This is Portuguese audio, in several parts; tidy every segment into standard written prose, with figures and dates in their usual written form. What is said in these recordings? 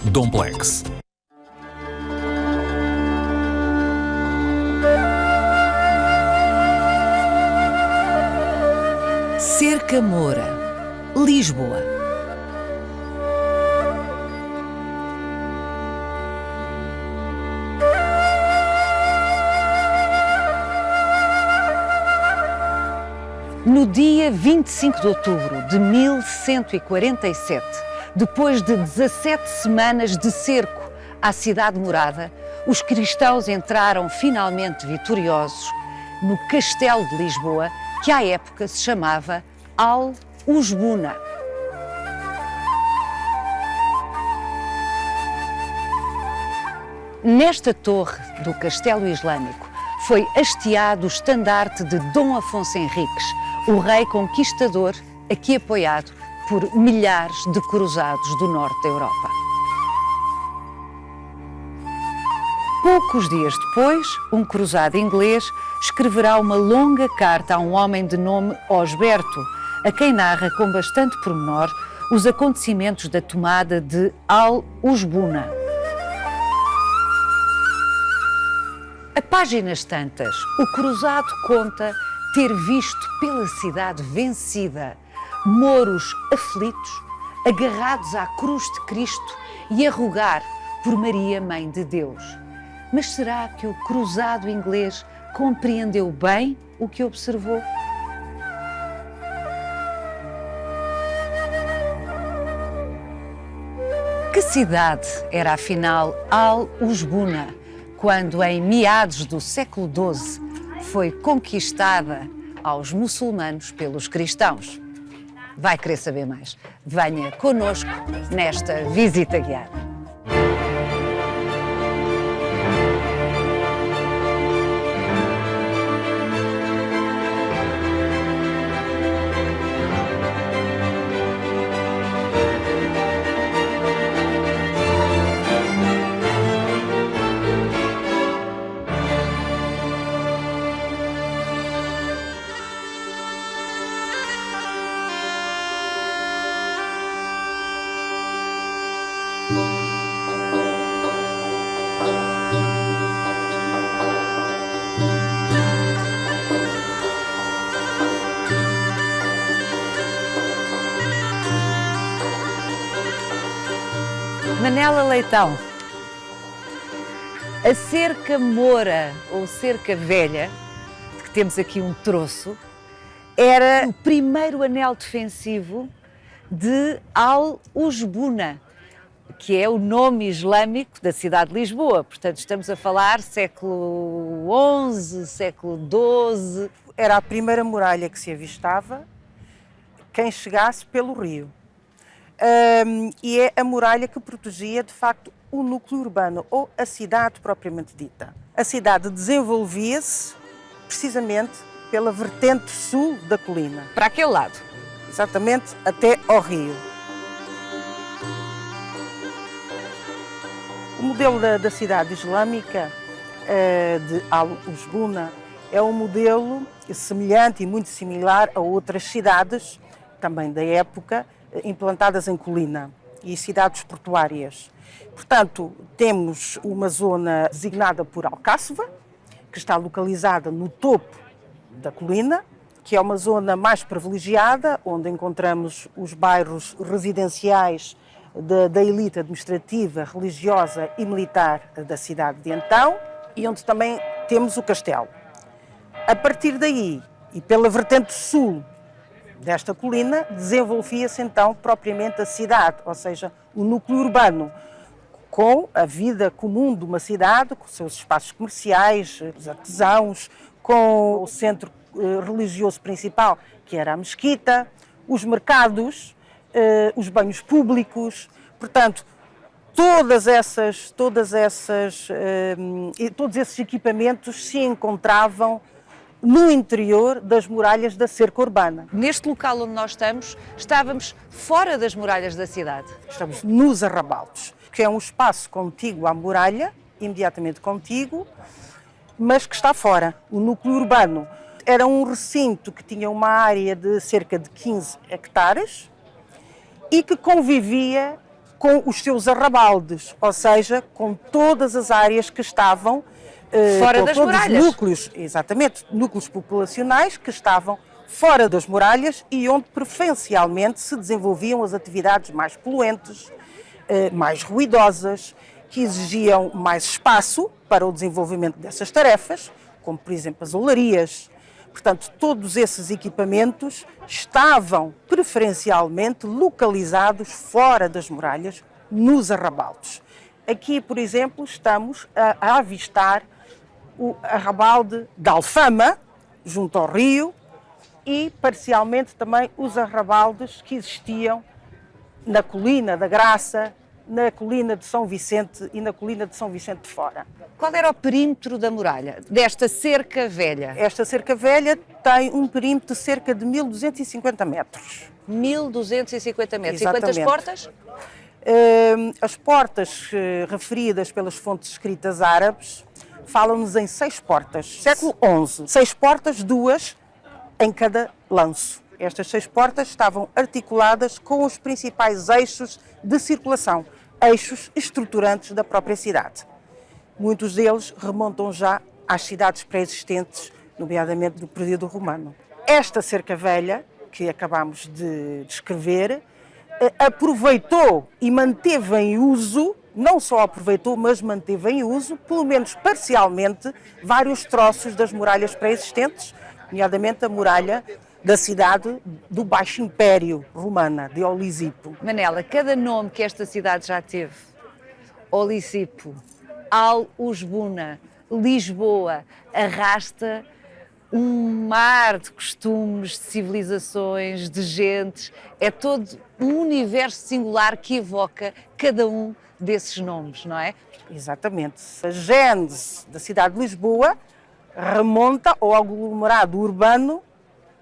Domplex. Cerca Moura, Lisboa. No dia 25 de outubro de 1147, depois de 17 semanas de cerco à cidade morada, os cristãos entraram finalmente vitoriosos no Castelo de Lisboa, que à época se chamava Al-Usbuna. Nesta torre do Castelo Islâmico foi hasteado o estandarte de Dom Afonso Henriques, o rei conquistador, aqui apoiado por milhares de cruzados do norte da Europa. Poucos dias depois, um cruzado inglês escreverá uma longa carta a um homem de nome Osberto, a quem narra com bastante pormenor os acontecimentos da tomada de Al-Usbuna. A páginas tantas, o cruzado conta ter visto pela cidade vencida mouros aflitos, agarrados à cruz de Cristo e a rogar por Maria, Mãe de Deus. Mas será que o cruzado inglês compreendeu bem o que observou? Que cidade era afinal Al-Usbuna, quando em meados do século XII foi conquistada aos muçulmanos pelos cristãos? Vai querer saber mais? Venha connosco nesta visita guiada. Manela Leitão, a cerca moura ou cerca velha, de que temos aqui um troço, era o primeiro anel defensivo de Al-Usbuna, que é o nome islâmico da cidade de Lisboa. Portanto, estamos a falar século XI, século XII. Era a primeira muralha que se avistava quem chegasse pelo rio. E é a muralha que protegia, de facto, o núcleo urbano, ou a cidade propriamente dita. A cidade desenvolvia-se precisamente pela vertente sul da colina. Para aquele lado. Exatamente, até ao rio. O modelo da cidade islâmica de Al-Usbuna é um modelo semelhante e muito similar a outras cidades, também da época, implantadas em colina e cidades portuárias. Portanto, temos uma zona designada por Alcáceva, que está localizada no topo da colina, que é uma zona mais privilegiada, onde encontramos os bairros residenciais da elite administrativa, religiosa e militar da cidade de então, e onde também temos o castelo. A partir daí, e pela vertente sul desta colina, desenvolvia-se então propriamente a cidade, ou seja, o núcleo urbano, com a vida comum de uma cidade, com os seus espaços comerciais, os artesãos, com o centro religioso principal, que era a mesquita, os mercados, os banhos públicos. Portanto, todos esses equipamentos se encontravam no interior das muralhas da cerca urbana. Neste local onde nós estamos, estávamos fora das muralhas da cidade. Estamos nos arrabaldes, que é um espaço contíguo à muralha, imediatamente contíguo, mas que está fora. O núcleo urbano era um recinto que tinha uma área de cerca de 15 hectares e que convivia com os seus arrabaldes, ou seja, com todas as áreas que estavam fora com das todos muralhas. Os núcleos, exatamente, núcleos populacionais que estavam fora das muralhas e onde preferencialmente se desenvolviam as atividades mais poluentes, mais ruidosas, que exigiam mais espaço para o desenvolvimento dessas tarefas, como por exemplo as olarias. Portanto, todos esses equipamentos estavam preferencialmente localizados fora das muralhas, nos arrabaldes. Aqui, por exemplo, estamos a avistar o arrabalde da Alfama, junto ao rio, e parcialmente também os arrabaldes que existiam na Colina da Graça, na Colina de São Vicente e na Colina de São Vicente de Fora. Qual era o perímetro da muralha, desta cerca velha? Esta cerca velha tem um perímetro de cerca de 1250 metros. 1250 metros. Exatamente. E quantas portas? As portas referidas pelas fontes escritas árabes falam-nos em 6 portas, século XI. 6 portas, 2 em cada lanço. Estas 6 portas estavam articuladas com os principais eixos de circulação, eixos estruturantes da própria cidade. Muitos deles remontam já às cidades pré-existentes, nomeadamente do período romano. Esta cerca velha, que acabamos de descrever, aproveitou e manteve em uso, não só aproveitou, mas manteve em uso, pelo menos parcialmente, vários troços das muralhas pré-existentes, nomeadamente a muralha da cidade do Baixo Império Romana, de Olisipo. Manela, cada nome que esta cidade já teve, Olisipo, Al-Usbuna, Lisboa, arrasta um mar de costumes, de civilizações, de gentes. É todo um universo singular que evoca cada um desses nomes, não é? Exatamente. A gênese da cidade de Lisboa remonta ao aglomerado urbano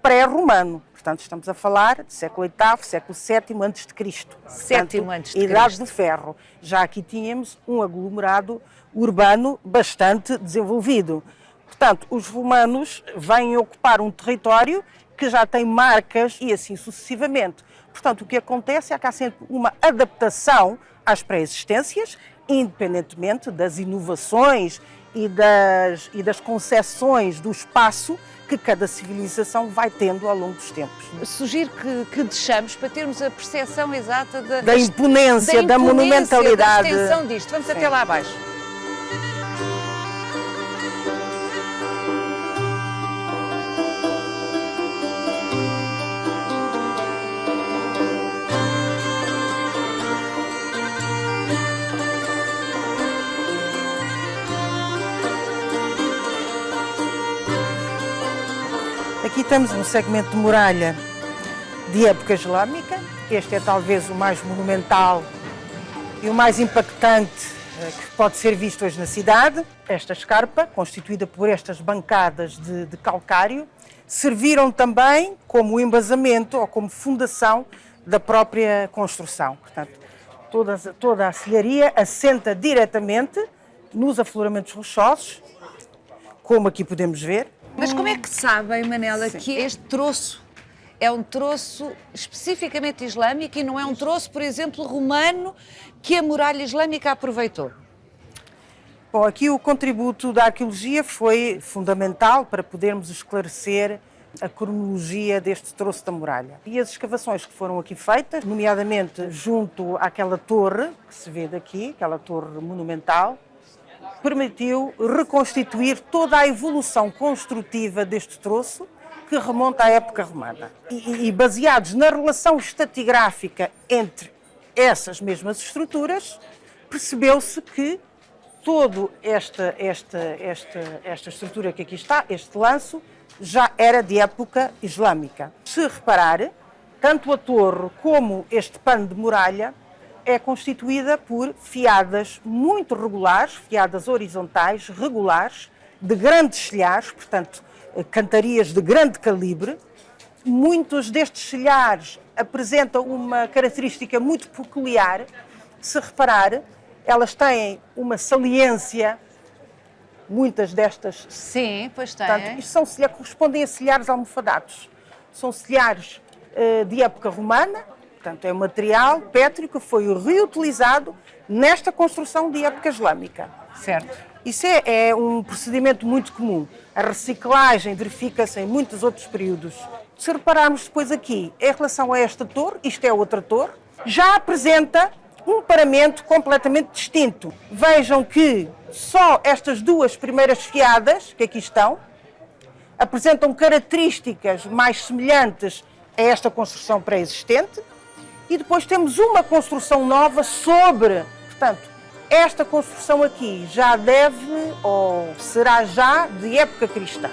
pré-romano. Portanto, estamos a falar de século VIII, século VII a.C. Sétimo antes de Idade Cristo. do Ferro. Já aqui tínhamos um aglomerado urbano bastante desenvolvido. Portanto, os romanos vêm ocupar um território que já tem marcas e assim sucessivamente. Portanto, o que acontece é que há sempre uma adaptação às pré-existências, independentemente das inovações e das concessões do espaço que cada civilização vai tendo ao longo dos tempos. Sugiro que deixamos para termos a percepção exata Da imponência, da monumentalidade. da extensão disto. Vamos até lá abaixo. Aqui temos um segmento de muralha de época islâmica. Este é talvez o mais monumental e o mais impactante que pode ser visto hoje na cidade. Esta escarpa, constituída por estas bancadas de calcário, serviram também como embasamento ou como fundação da própria construção. Portanto, toda a artilharia assenta diretamente nos afloramentos rochosos, como aqui podemos ver. Mas como é que sabem, Manela, que este troço é um troço especificamente islâmico e não é um troço, por exemplo, romano, que a muralha islâmica aproveitou? Bom, aqui o contributo da arqueologia foi fundamental para podermos esclarecer a cronologia deste troço da muralha. E as escavações que foram aqui feitas, nomeadamente junto àquela torre que se vê daqui, aquela torre monumental, permitiu reconstituir toda a evolução construtiva deste troço que remonta à época romana. E baseados na relação estratigráfica entre essas mesmas estruturas, percebeu-se que toda esta estrutura que aqui está, este lanço, já era de época islâmica. Se reparar, tanto a torre como este pano de muralha é constituída por fiadas muito regulares, fiadas horizontais, regulares, de grandes silhares, portanto, cantarias de grande calibre. Muitos destes silhares apresentam uma característica muito peculiar. Se reparar, elas têm uma saliência, muitas destas. Sim, pois tem. Portanto, isto correspondem a silhares almofadados. São silhares de época romana, Portanto, é um material pétreo que foi reutilizado nesta construção de época islâmica. Certo. Isso é um procedimento muito comum. A reciclagem verifica-se em muitos outros períodos. Se repararmos depois aqui, em relação a esta torre, isto é outra torre, já apresenta um paramento completamente distinto. Vejam que só estas duas primeiras fiadas, que aqui estão, apresentam características mais semelhantes a esta construção pré-existente, e depois temos uma construção nova sobre, portanto, esta construção aqui já deve, ou será já, de época cristã.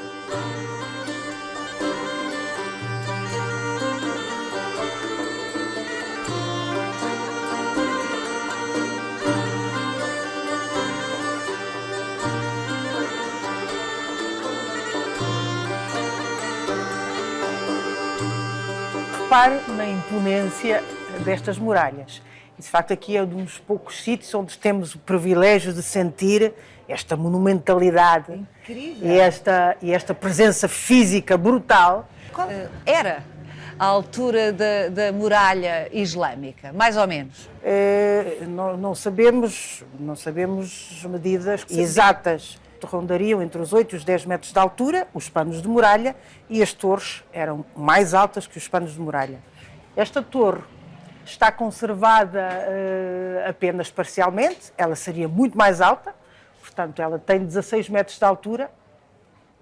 Repare na imponência destas muralhas. E, de facto, aqui é um dos poucos sítios onde temos o privilégio de sentir esta monumentalidade Incrível. e esta presença física brutal. Qual era a altura da muralha islâmica, mais ou menos? Não sabemos medidas exatas. Rondariam entre os 8 e os 10 metros de altura, os panos de muralha, e as torres eram mais altas que os panos de muralha. Esta torre está conservada apenas parcialmente, ela seria muito mais alta, portanto ela tem 16 metros de altura,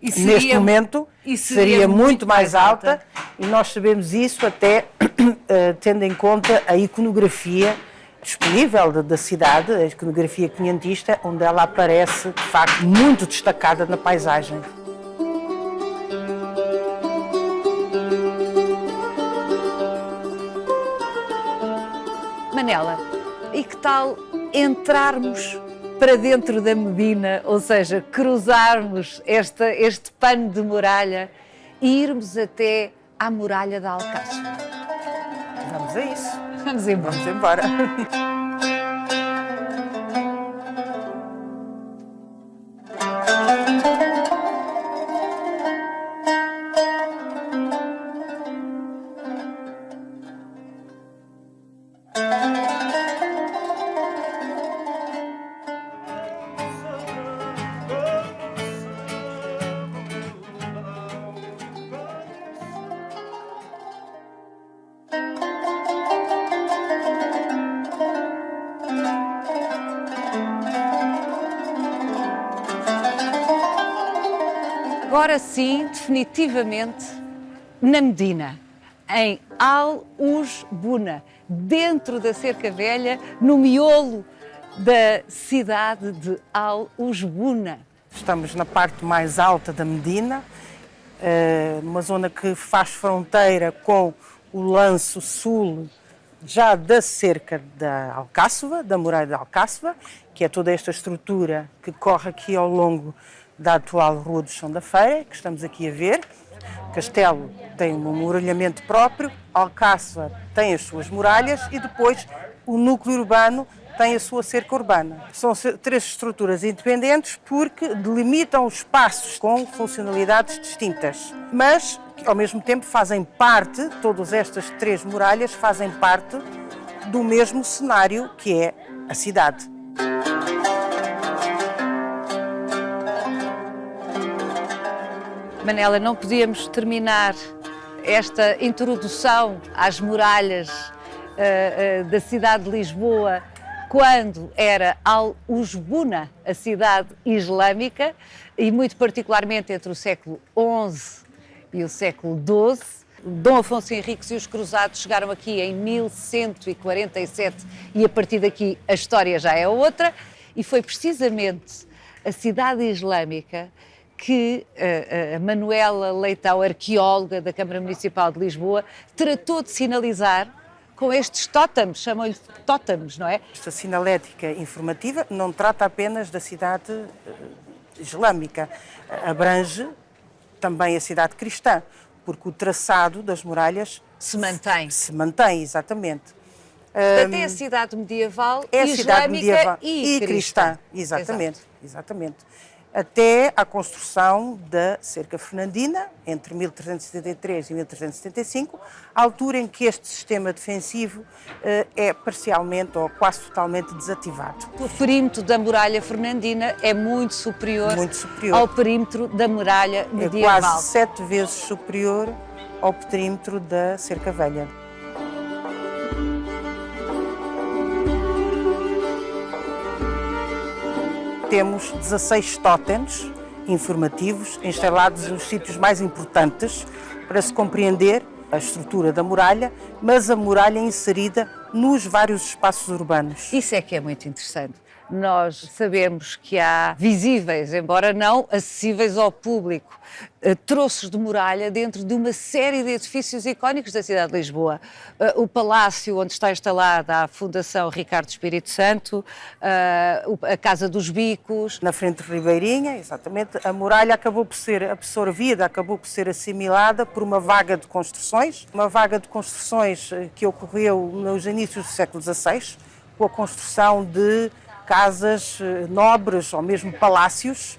neste momento seria muito mais alta, e nós sabemos isso até tendo em conta a iconografia disponível da cidade, a iconografia quinhentista, onde ela aparece, de facto, muito destacada na paisagem. Manela, e que tal entrarmos para dentro da Medina, ou seja, cruzarmos este pano de muralha e irmos até à muralha da Alcáçova? Vamos a isso. Vamos embora. Vamos embora. Agora sim, definitivamente, na Medina, em Al-Ujbuna, dentro da Cerca Velha, no miolo da cidade de Al-Ujbuna. Estamos na parte mais alta da Medina, numa zona que faz fronteira com o lanço sul já da cerca da Alcáçova, da muralha de Alcáçova, que é toda esta estrutura que corre aqui ao longo da atual Rua do Chão da Feira, que estamos aqui a ver. O castelo tem um muralhamento próprio, Alcáçova tem as suas muralhas e depois o núcleo urbano tem a sua cerca urbana. São três estruturas independentes porque delimitam espaços com funcionalidades distintas, mas ao mesmo tempo fazem parte, todas estas três muralhas fazem parte do mesmo cenário que é a cidade. Manela, não podíamos terminar esta introdução às muralhas da cidade de Lisboa quando era Al-Ujbuna, a cidade islâmica, e muito particularmente entre o século XI e o século XII. Dom Afonso Henriques e os Cruzados chegaram aqui em 1147 e a partir daqui a história já é outra, e foi precisamente a cidade islâmica que a Manuela Leitão, arqueóloga da Câmara Municipal de Lisboa, tratou de sinalizar com estes tótems, chamam-lhe tótems, não é? Esta sinalética informativa não trata apenas da cidade islâmica, abrange também a cidade cristã, porque o traçado das muralhas Se mantém. Se mantém, exatamente. Portanto, é a cidade medieval, É a islâmica cidade medieval e cristã. Exatamente, exatamente. até à construção da cerca fernandina, entre 1373 e 1375, à altura em que este sistema defensivo é parcialmente ou quase totalmente desativado. O perímetro da muralha fernandina é muito superior ao perímetro da muralha medieval. É quase 7 vezes superior ao perímetro da cerca velha. Temos 16 tótems informativos instalados nos sítios mais importantes para se compreender a estrutura da muralha, mas a muralha inserida nos vários espaços urbanos. Isso é que é muito interessante. Nós sabemos que há visíveis, embora não acessíveis ao público, troços de muralha dentro de uma série de edifícios icónicos da cidade de Lisboa. O palácio onde está instalada a Fundação Ricardo Espírito Santo, a Casa dos Bicos. Na frente de Ribeirinha, exatamente, a muralha acabou por ser absorvida, acabou por ser assimilada por uma vaga de construções que ocorreu nos inícios do século XVI, com a construção de casas nobres ou mesmo palácios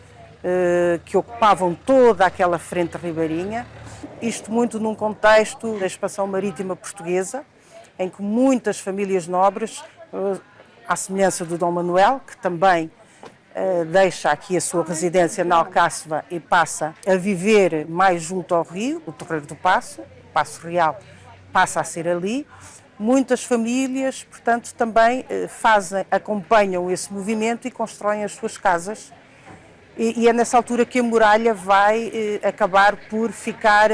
que ocupavam toda aquela frente ribeirinha. Isto muito num contexto da expansão marítima portuguesa, em que muitas famílias nobres, à semelhança do Dom Manuel, que também deixa aqui a sua residência na Alcáçova e passa a viver mais junto ao rio, o Terreiro do Paço, o Paço Real passa a ser ali. Muitas famílias, portanto, também acompanham esse movimento e constroem as suas casas. E é nessa altura que a muralha vai acabar por ficar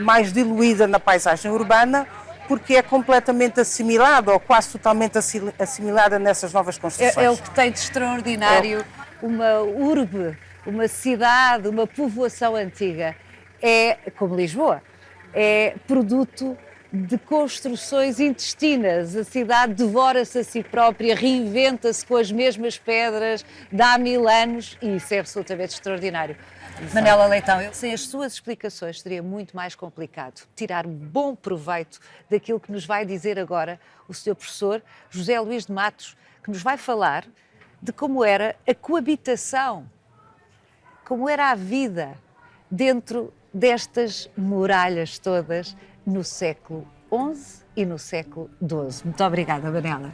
mais diluída na paisagem urbana, porque é completamente assimilada, ou quase totalmente assimilada nessas novas construções. É o que tem de extraordinário uma urbe, uma cidade, uma povoação antiga. É, como Lisboa, é produto de construções intestinas. A cidade devora-se a si própria, reinventa-se com as mesmas pedras de há 1000 anos e isso é absolutamente extraordinário. Exato. Manela Leitão, sem as suas explicações seria muito mais complicado tirar bom proveito daquilo que nos vai dizer agora o Sr. Professor José Luís de Matos, que nos vai falar de como era a coabitação, como era a vida dentro destas muralhas todas no século XI e no século XII. Muito obrigada, Manela.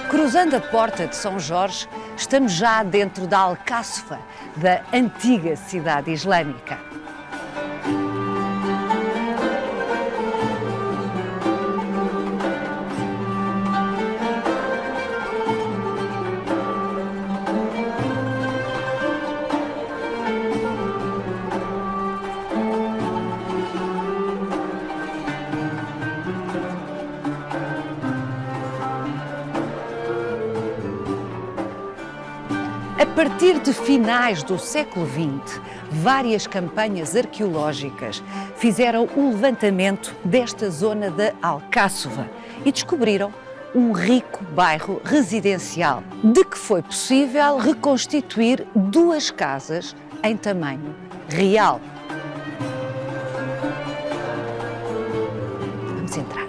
Cruzando a porta de São Jorge, estamos já dentro da Alcáçova, da antiga cidade islâmica. A partir de finais do século XX, várias campanhas arqueológicas fizeram o levantamento desta zona da Alcáçova e descobriram um rico bairro residencial, de que foi possível reconstituir 2 casas em tamanho real. Vamos entrar.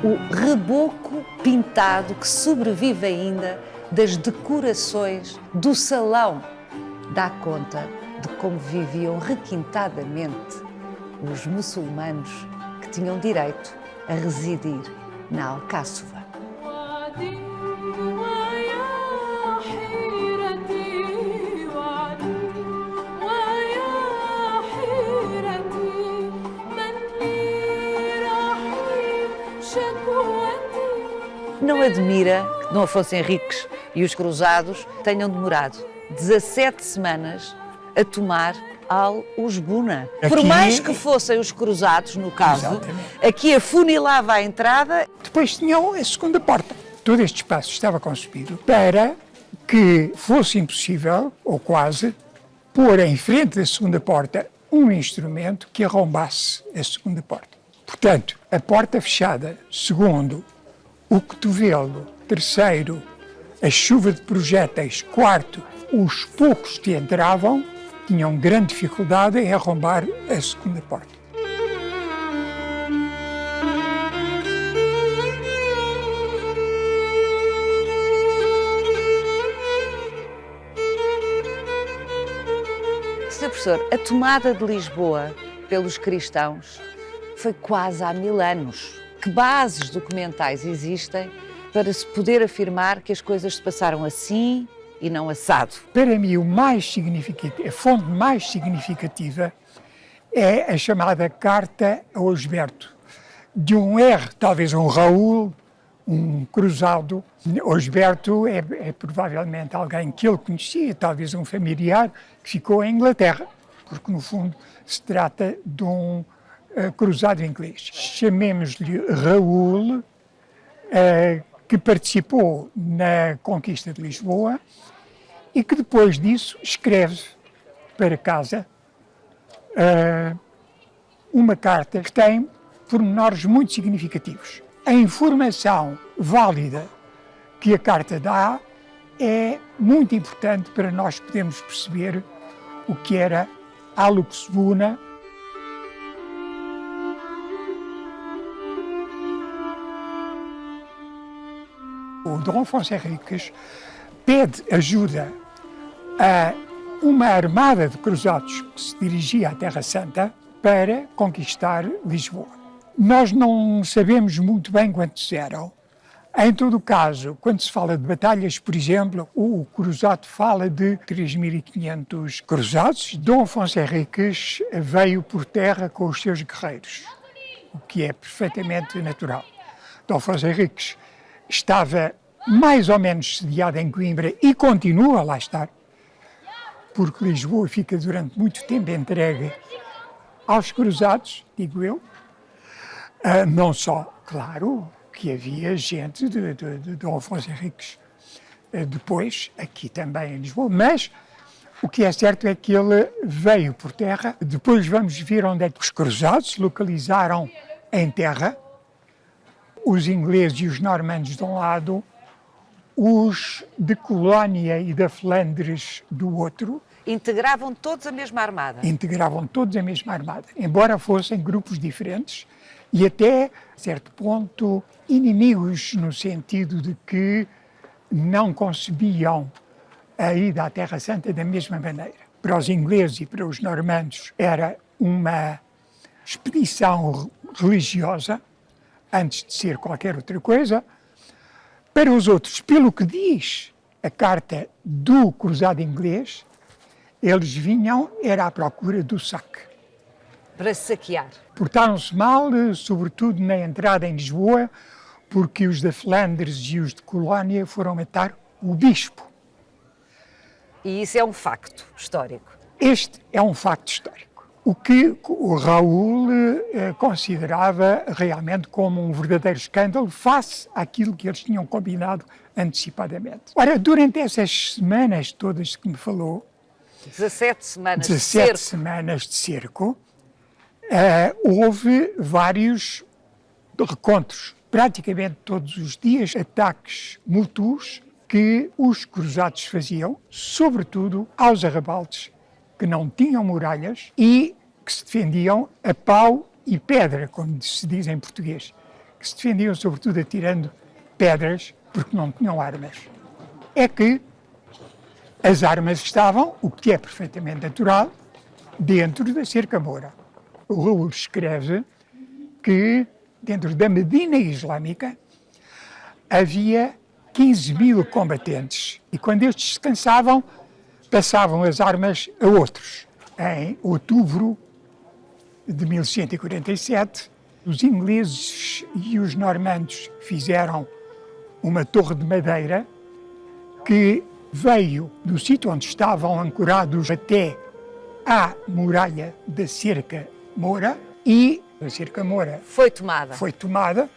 O reboco pintado que sobrevive ainda das decorações do salão dá conta de como viviam requintadamente os muçulmanos que tinham direito a residir na Alcáçova. Não admira que Dom Afonso Henriques e os cruzados tenham demorado 17 semanas a tomar Al-Usbuna. Por mais que fossem os cruzados, no caso, exatamente, aqui afunilava a entrada. Depois tinham a segunda porta. Todo este espaço estava concebido para que fosse impossível, ou quase, pôr em frente da segunda porta um instrumento que arrombasse a segunda porta. Portanto, a porta fechada, segundo, o cotovelo, terceiro, a chuva de projéteis, quarto, os poucos que entravam tinham grande dificuldade em arrombar a segunda porta. Sr. Professor, a tomada de Lisboa pelos cristãos foi quase há 1000 anos. Que bases documentais existem para se poder afirmar que as coisas se passaram assim e não assado? Para mim, o mais significativo, a fonte mais significativa é a chamada Carta a Osberto, de um R, talvez um Raul, um cruzado. Osberto é provavelmente alguém que ele conhecia, talvez um familiar que ficou em Inglaterra, porque no fundo se trata de um cruzado inglês. Chamemos-lhe Raul, que participou na conquista de Lisboa e que depois disso escreve para casa uma carta que tem pormenores muito significativos. A informação válida que a carta dá é muito importante para nós podermos perceber o que era a Luxebuna. O Dom Afonso Henriques pede ajuda a uma armada de cruzados que se dirigia à Terra Santa para conquistar Lisboa. Nós não sabemos muito bem quantos eram. Em todo o caso, quando se fala de batalhas, por exemplo, o cruzado fala de 3.500 cruzados. Dom Afonso Henriques veio por terra com os seus guerreiros, o que é perfeitamente natural. Dom Afonso Henriques estava mais ou menos sediado em Coimbra e continua a lá estar, porque Lisboa fica durante muito tempo entregue aos cruzados, digo eu. Não só, claro, que havia gente de Dom Afonso Henriques depois, aqui também em Lisboa, mas o que é certo é que ele veio por terra. Depois vamos ver onde é que os cruzados se localizaram em terra, os ingleses e os normandos de um lado, os de Colónia e da Flandres do outro. Integravam todos a mesma armada? Integravam todos a mesma armada, embora fossem grupos diferentes e até, a certo ponto, inimigos no sentido de que não concebiam a ida à Terra Santa da mesma maneira. Para os ingleses e para os normandos era uma expedição religiosa, antes de ser qualquer outra coisa. Para os outros, pelo que diz a carta do cruzado inglês, eles vinham, era à procura do saque. Para saquear. Portaram-se mal, sobretudo na entrada em Lisboa, porque os da Flandres e os de Colónia foram matar o bispo. E isso é um facto histórico. Este é um facto histórico. O que o Raul considerava realmente como um verdadeiro escândalo face àquilo que eles tinham combinado antecipadamente. Ora, durante essas semanas todas que me falou, 17 semanas 17 de cerco. semanas de cerco, houve vários recontros, praticamente todos os dias, ataques mútuos que os cruzados faziam, sobretudo aos arrabaldes que não tinham muralhas e que se defendiam a pau e pedra, como se diz em português, que se defendiam sobretudo atirando pedras porque não tinham armas. É que as armas estavam, o que é perfeitamente natural, dentro da cerca-mora. O Raul escreve que dentro da Medina Islâmica havia 15.000 combatentes e quando estes se cansavam, passavam as armas a outros. Em outubro de 1147, os ingleses e os normandos fizeram uma torre de madeira que veio do sítio onde estavam ancorados até à muralha da Cerca Moura e a Cerca Moura Foi tomada. foi tomada.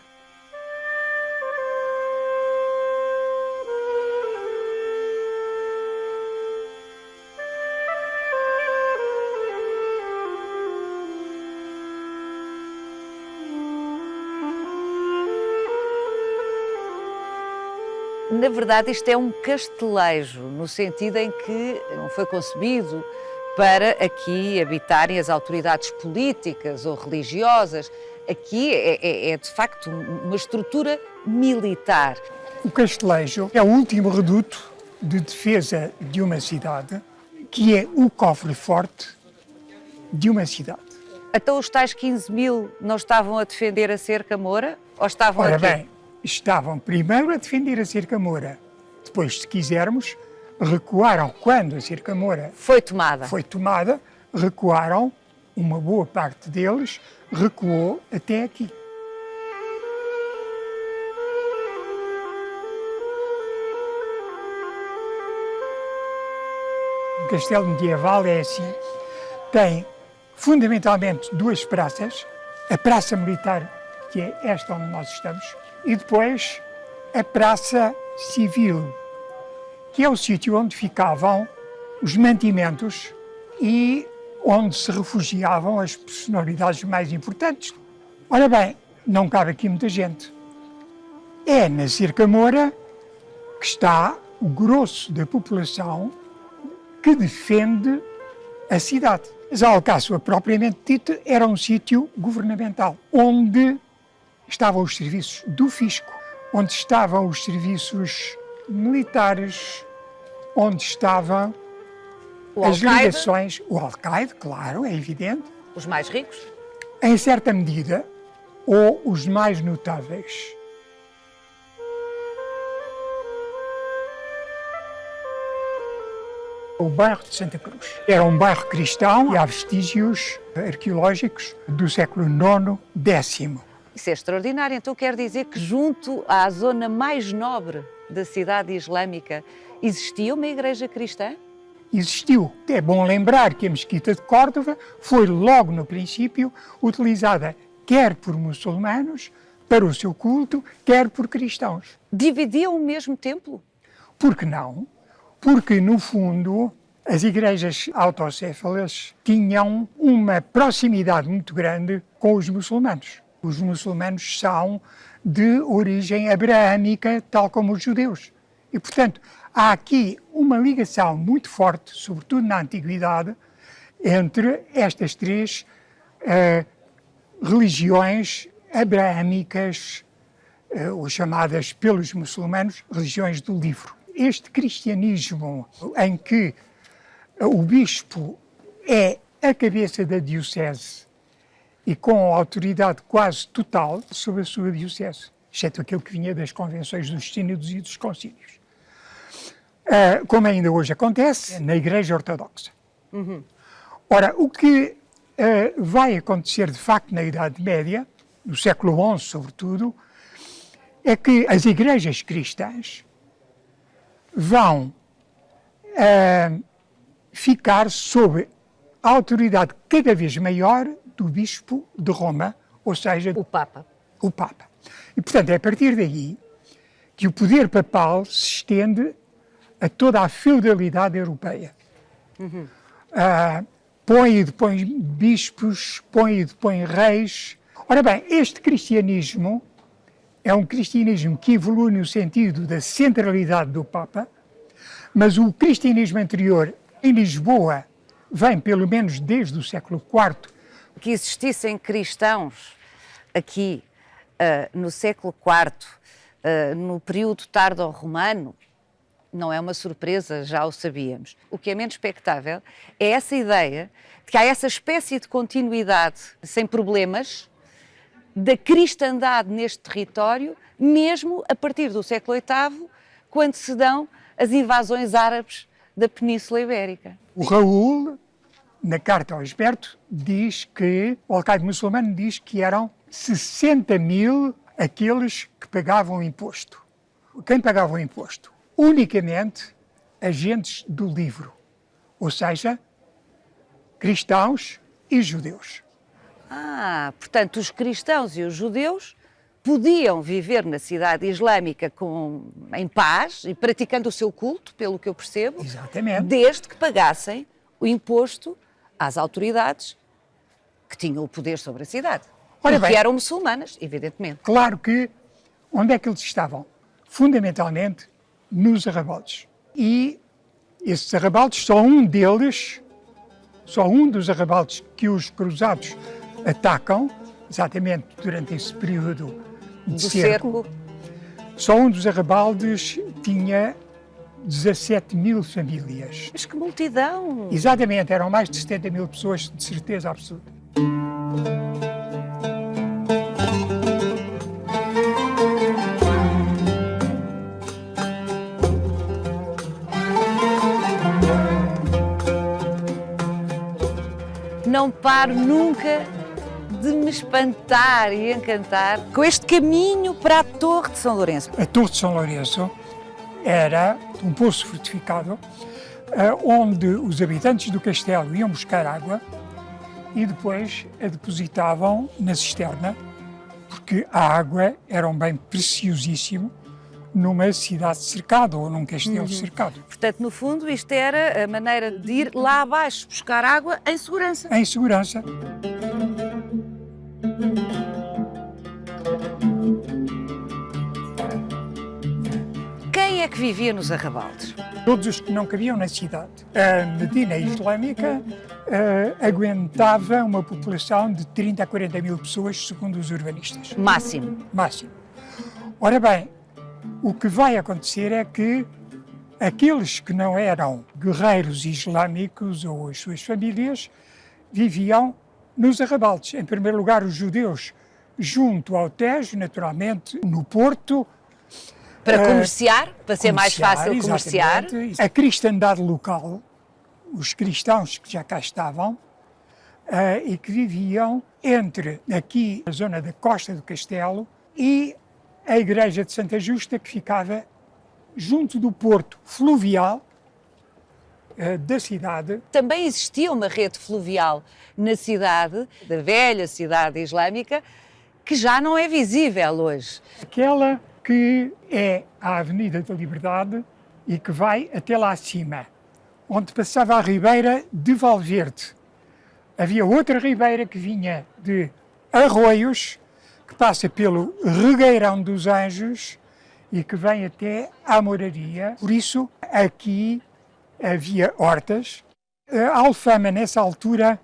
na verdade, isto é um castelejo, no sentido em que não foi concebido para aqui habitarem as autoridades políticas ou religiosas. Aqui é de facto uma estrutura militar. O castelejo é o último reduto de defesa de uma cidade, que é o cofre-forte de uma cidade. Então os tais 15.000 não estavam a defender a cerca Moura? Ou estavam Ora aqui? bem, estavam primeiro a defender a cerca Moura. Depois, se quisermos, recuaram quando a cerca Moura Foi tomada. foi tomada, recuaram, uma boa parte deles recuou até aqui. O castelo medieval é assim, tem fundamentalmente duas praças, a Praça Militar, que é esta onde nós estamos, e depois a Praça Civil, que é o sítio onde ficavam os mantimentos e onde se refugiavam as personalidades mais importantes. Ora bem, não cabe aqui muita gente. É na Cerca Moura que está o grosso da população que defende a cidade. Mas a Alcáçova, propriamente dita, era um sítio governamental, onde estavam os serviços do fisco, onde estavam os serviços militares, onde estavam as ligações, o alcaide, claro, é evidente, Os mais ricos? em certa medida, ou os mais notáveis. O bairro de Santa Cruz era um bairro cristão e há vestígios arqueológicos do século IX, X. Isso é extraordinário. Então quer dizer que junto à zona mais nobre da cidade islâmica existia uma igreja cristã? Existiu. É bom lembrar que a Mesquita de Córdoba foi logo no princípio utilizada quer por muçulmanos para o seu culto, quer por cristãos. Dividiam o mesmo templo? Por que não? Porque, no fundo, as igrejas autocéfalas tinham uma proximidade muito grande com os muçulmanos. Os muçulmanos são de origem abraâmica, tal como os judeus. E, portanto, há aqui uma ligação muito forte, sobretudo na Antiguidade, entre estas três religiões abraâmicas, ou chamadas pelos muçulmanos religiões do livro. Este cristianismo em que o bispo é a cabeça da diocese e com autoridade quase total sobre a sua diocese, exceto aquele que vinha das convenções dos sínodos e dos concílios. Como ainda hoje acontece na Igreja Ortodoxa. Ora, o que vai acontecer de facto na Idade Média, no século XI sobretudo, é que as igrejas cristãs vão ficar sob a autoridade cada vez maior do bispo de Roma, ou seja, O Papa. o Papa. E, portanto, é a partir daí que o poder papal se estende a toda a feudalidade europeia. Põe e depõe bispos, põe e depõe reis. Ora bem, este cristianismo é um cristianismo que evolui no sentido da centralidade do Papa, mas o cristianismo anterior em Lisboa vem pelo menos desde o século IV. Que existissem cristãos aqui no século IV, no período tardo-romano, não é uma surpresa, já o sabíamos. O que é menos expectável é essa ideia de que há essa espécie de continuidade sem problemas da cristandade neste território, mesmo a partir do século VIII, quando se dão as invasões árabes da Península Ibérica. O Raul, na carta ao Esperto, diz que, o alcaide muçulmano diz que eram 60.000 aqueles que pagavam imposto. Quem pagava o imposto? Unicamente agentes do livro, ou seja, cristãos e judeus. Portanto, os cristãos e os judeus podiam viver na cidade islâmica em paz e praticando o seu culto, pelo que eu percebo, Exatamente. desde que pagassem o imposto às autoridades que tinham o poder sobre a cidade. Ora E que bem. eram muçulmanas, evidentemente. Claro que, onde é que eles estavam? Fundamentalmente nos arrabaldes. E esses arrabaldes, só um dos arrabaldes que os cruzados atacam, exatamente durante esse período de Do cerco, cerco. só um dos arrabaldes tinha 17 mil famílias. Mas que multidão! Exatamente, eram mais de 70 mil pessoas, de certeza absoluta. Não paro nunca de me espantar e encantar com este caminho para a Torre de São Lourenço. A Torre de São Lourenço era um poço fortificado onde os habitantes do castelo iam buscar água e depois a depositavam na cisterna, porque a água era um bem preciosíssimo numa cidade cercada ou num castelo cercado. Portanto, no fundo, isto era a maneira de ir lá abaixo buscar água em segurança. Em segurança. Quem é que vivia nos arrabaldes? Todos os que não cabiam na cidade. A Medina Islâmica aguentava uma população de 30 a 40 mil pessoas, segundo os urbanistas. Máximo. Máximo. Ora bem, o que vai acontecer é que aqueles que não eram guerreiros islâmicos ou as suas famílias viviam nos arrabaldes. Em primeiro lugar, os judeus junto ao Tejo, naturalmente, no Porto. Para comerciar, para ser mais fácil Comerciar, comerciar. exatamente. A cristandade local, os cristãos que já cá estavam e que viviam entre aqui, a zona da costa do castelo, e a igreja de Santa Justa, que ficava junto do porto fluvial da cidade. Também existia uma rede fluvial na cidade, da velha cidade islâmica, que já não é visível hoje. Aquela que é a Avenida da Liberdade e que vai até lá acima, onde passava a Ribeira de Valverde. Havia outra ribeira que vinha de Arroios, que passa pelo Regueirão dos Anjos e que vem até à Moraria. Por isso, aqui havia hortas. A Alfama, nessa altura,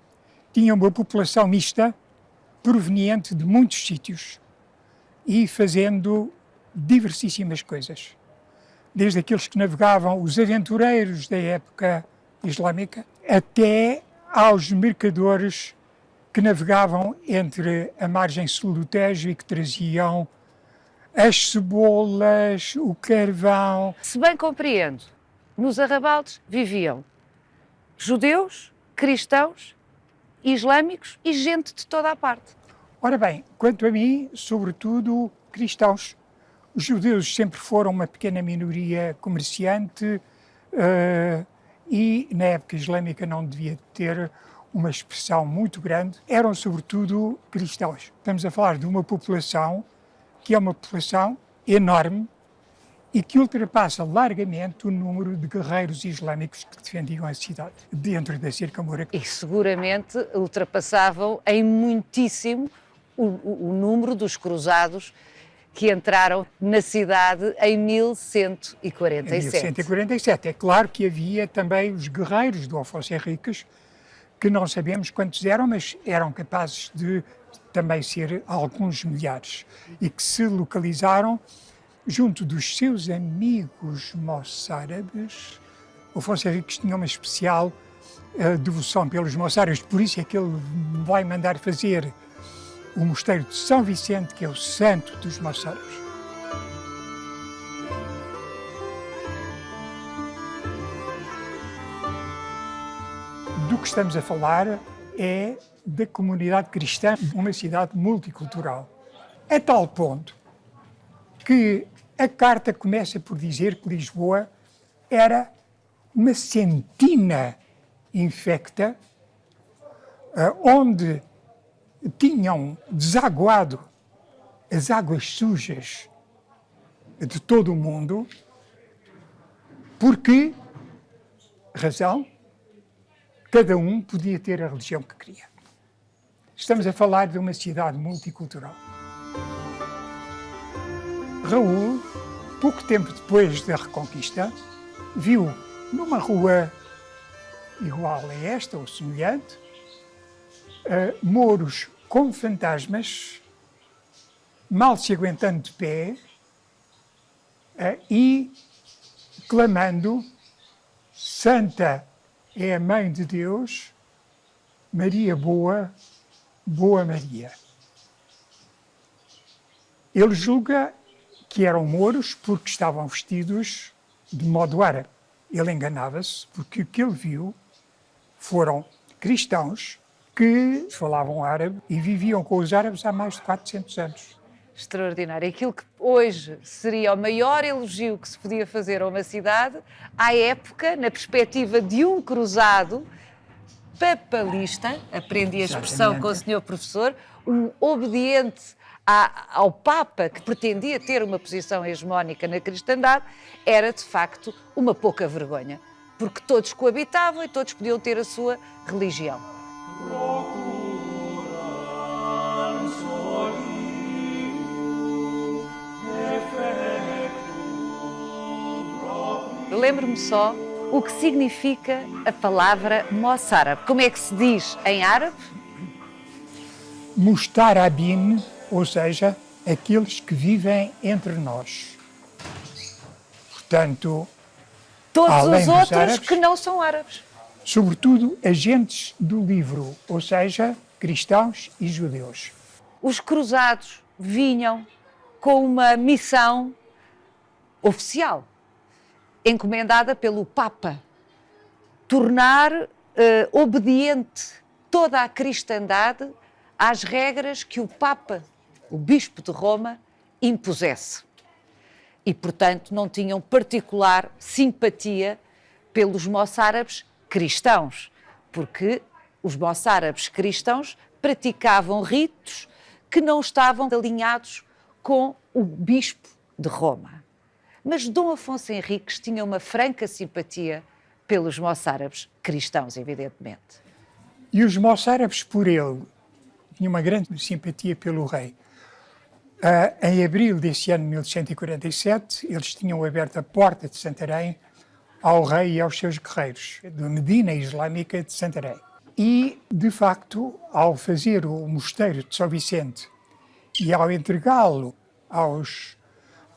tinha uma população mista, proveniente de muitos sítios e fazendo diversíssimas coisas. Desde aqueles que navegavam, os aventureiros da época islâmica, até aos mercadores que navegavam entre a margem sul do Tejo e que traziam as cebolas, o carvão. Se bem compreendo, nos arrabaldes viviam judeus, cristãos, islâmicos e gente de toda a parte. Ora bem, quanto a mim, sobretudo cristãos. Os judeus sempre foram uma pequena minoria comerciante e na época islâmica não devia ter uma expressão muito grande. Eram sobretudo cristãos. Estamos a falar de uma população que é uma população enorme e que ultrapassa largamente o número de guerreiros islâmicos que defendiam a cidade dentro da cerca murada. E seguramente ultrapassavam em muitíssimo o número dos cruzados que entraram na cidade em 1147. Em 1147. É claro que havia também os guerreiros do Afonso Henriques, que não sabemos quantos eram, mas eram capazes de também ser alguns milhares, e que se localizaram junto dos seus amigos moçárabes. O Afonso Henriques tinha uma especial devoção pelos moçárabes, por isso é que ele vai mandar fazer o mosteiro de São Vicente, que é o santo dos moçárabes. Do que estamos a falar é da comunidade cristã, uma cidade multicultural. A tal ponto que a carta começa por dizer que Lisboa era uma sentina infecta, onde tinham desaguado as águas sujas de todo o mundo. Por que razão? Cada um podia ter a religião que queria. Estamos a falar de uma cidade multicultural. Raul pouco tempo depois da Reconquista, viu numa rua igual a esta ou semelhante, mouros como fantasmas, mal se aguentando de pé e clamando: Santa é a Mãe de Deus, Maria boa, boa Maria. Ele julga que eram mouros porque estavam vestidos de modo árabe. Ele enganava-se, porque o que ele viu foram cristãos que falavam árabe e viviam com os árabes há mais de 400 anos. Extraordinário. Aquilo que hoje seria o maior elogio que se podia fazer a uma cidade, à época, na perspectiva de um cruzado papalista, aprendi a expressão com o senhor professor, um obediente ao Papa, que pretendia ter uma posição hegemónica na cristandade, era de facto uma pouca vergonha, porque todos coabitavam e todos podiam ter a sua religião. Lembro-me só o que significa a palavra moçárabe. Como é que se diz em árabe? Mustarabin, ou seja, aqueles que vivem entre nós. Portanto, todos além os dos outros árabes, que não são árabes. Sobretudo agentes do livro, ou seja, cristãos e judeus. Os cruzados vinham com uma missão oficial, encomendada pelo Papa, tornar obediente toda a cristandade às regras que o Papa, o Bispo de Roma, impusesse. E, portanto, não tinham particular simpatia pelos moçárabes cristãos, porque os moçárabes cristãos praticavam ritos que não estavam alinhados com o Bispo de Roma. Mas Dom Afonso Henriques tinha uma franca simpatia pelos moçárabes cristãos, evidentemente. E os moçárabes, por ele, tinham uma grande simpatia pelo rei. Em abril desse ano de 1147, eles tinham aberto a porta de Santarém ao rei e aos seus guerreiros, da Medina Islâmica de Santarém. E, de facto, ao fazer o mosteiro de São Vicente e ao entregá-lo aos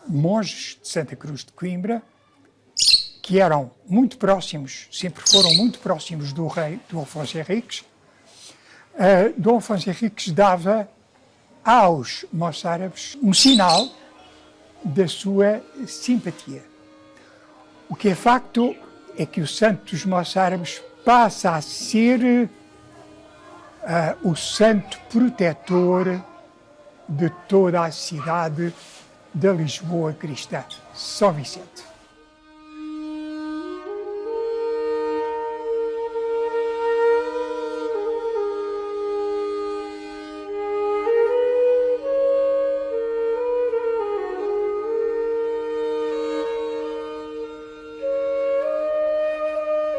monges de Santa Cruz de Coimbra, que eram muito próximos, sempre foram muito próximos do rei, do Afonso Henriques, Dom Afonso Henriques dava aos moçárabes um sinal da sua simpatia. O que é facto é que o santo dos moçárabes passa a ser o santo protetor de toda a cidade da Lisboa cristã, São Vicente.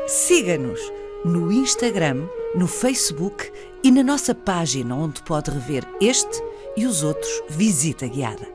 Siga-nos no Instagram, no Facebook e na nossa página onde pode rever este e os outros Visita Guiada.